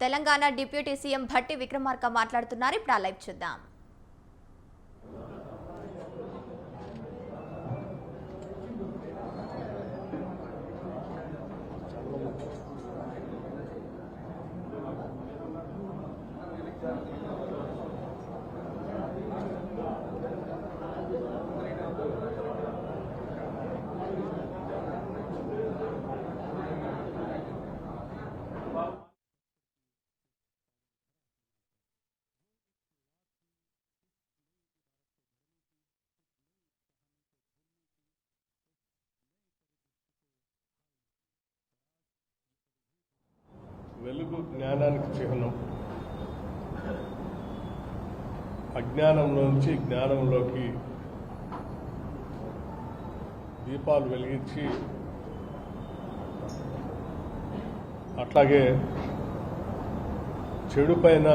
Telangana deputy CM Bhatti Vikramarka మాట్లాడుతున్నారు. ఇప్పుడు ఆ లైవ్ చూద్దాం. వెలుగు జ్ఞానానికి చిహ్నం. అజ్ఞానంలోంచి జ్ఞానంలోకి దీపాలు వెలిగించి అట్లాగే చెడు పైన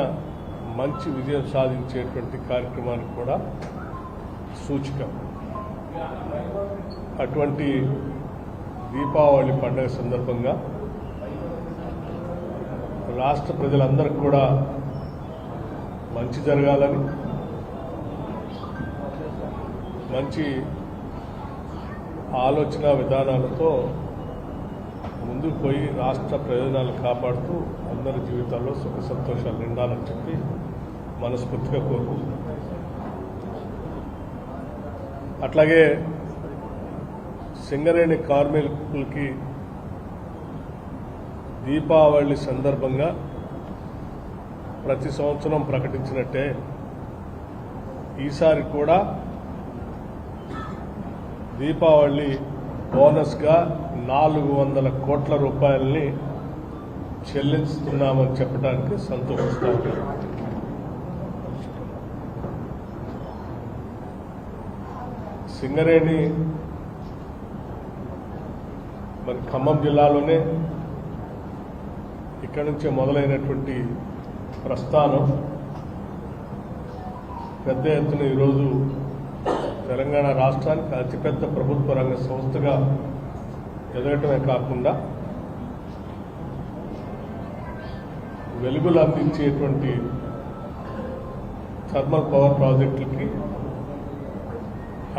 మంచి విజయం సాధించేటువంటి కార్యక్రమానికి కూడా సూచిక. అటువంటి దీపావళి పండుగ సందర్భంగా రాష్ట్ర ప్రజలందరికీ కూడా మంచి జరగాలని, మంచి ఆలోచన విధానాలతో ముందుకు పోయి రాష్ట్ర ప్రయోజనాలు కాపాడుతూ అందరి జీవితాల్లో సుఖ సంతోషాలు నిండాలని చెప్పి మనస్ఫూర్తిగా కోరుకుంటున్నాం. అట్లాగే సింగరేణి కార్మికులకి దీపావళి సందర్భంగా ప్రతి సంవత్సరం ప్రకటించినట్టే ఈసారి కూడా దీపావళి బోనస్గా 400 కోట్ల రూపాయలని చెల్లిస్తున్నామని చెప్పడానికి సంతోషిస్తాము. సింగరేణి మరి ఖమ్మం జిల్లాలోనే ఇక్కడి నుంచే మొదలైనటువంటి ప్రస్థానం పెద్ద ఎత్తున ఈరోజు తెలంగాణ రాష్ట్రానికి అతిపెద్ద ప్రభుత్వ రంగ సంస్థగా ఎదగటమే కాకుండా వెలుగులు అందించేటువంటి థర్మల్ పవర్ ప్రాజెక్టులకి,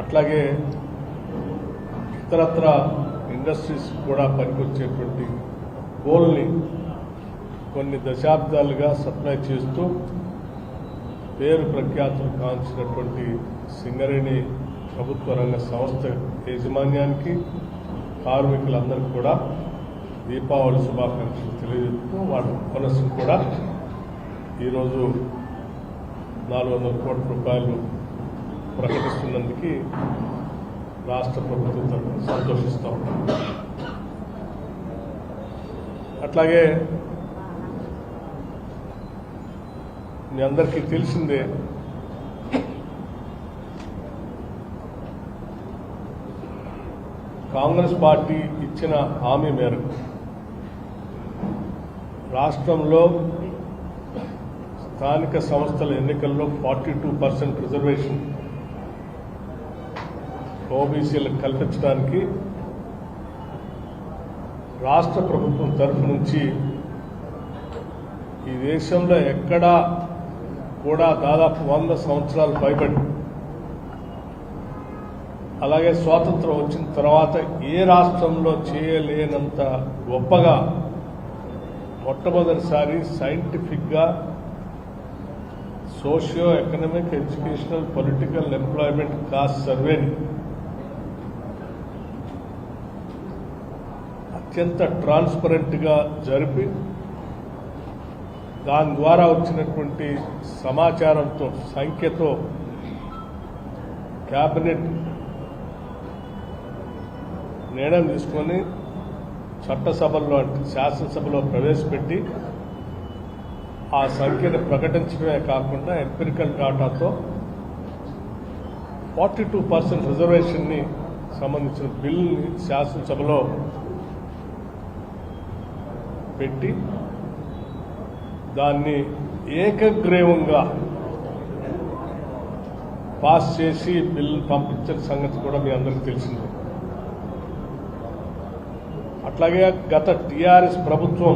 అట్లాగే ఇతరత్ర ఇండస్ట్రీస్ కూడా పనికొచ్చేటువంటి కోల్ని కొన్ని దశాబ్దాలుగా సప్లై చేస్తూ పేరు ప్రఖ్యాతులు కాంచినటువంటి సింగరేణి ప్రభుత్వ రంగ సంస్థ యాజమాన్యానికి, కార్మికులందరికీ కూడా దీపావళి శుభాకాంక్షలు తెలియజేస్తూ వాటి బోనస్ను కూడా ఈరోజు 400 కోట్ల రూపాయలు ప్రకటిస్తున్నందుకు రాష్ట్ర ప్రభుత్వం తరఫున సంతోషిస్తాం. అట్లాగే మీ అందరికీ తెలిసిందే, కాంగ్రెస్ పార్టీ ఇచ్చిన హామీ మేరకు రాష్ట్రంలో స్థానిక సంస్థల ఎన్నికల్లో 42% రిజర్వేషన్ ఓబీసీలకు కల్పించడానికి రాష్ట్ర ప్రభుత్వం తరఫు నుంచి ఈ దేశంలో ఎక్కడా కూడా దాదాపు 100 సంవత్సరాలు పైబడి, అలాగే స్వాతంత్రం వచ్చిన తర్వాత ఏ రాష్ట్రంలో చేయలేనంత గొప్పగా మొట్టమొదటిసారి సైంటిఫిక్గా socio economic, educational, political, employment cost సర్వేని అత్యంత ట్రాన్స్పరెంట్గా జరిపి దాని ద్వారా వచ్చినటువంటి సమాచారంతో, సంఖ్యతో క్యాబినెట్ నిర్ణయం తీసుకొని చట్టసభల్లో అంటే శాసనసభలో ప్రవేశపెట్టి ఆ సంఖ్యను ప్రకటించడమే కాకుండా ఎంపిరికల్ డాటాతో 42% రిజర్వేషన్ని సంబంధించిన బిల్లుని శాసనసభలో పెట్టి దాన్ని ఏకగ్రీవంగా పాస్ చేసి బిల్లు పంపించిన సంగతి కూడా మీ అందరికీ తెలిసిందే. అట్లాగే గత టీఆర్ఎస్ ప్రభుత్వం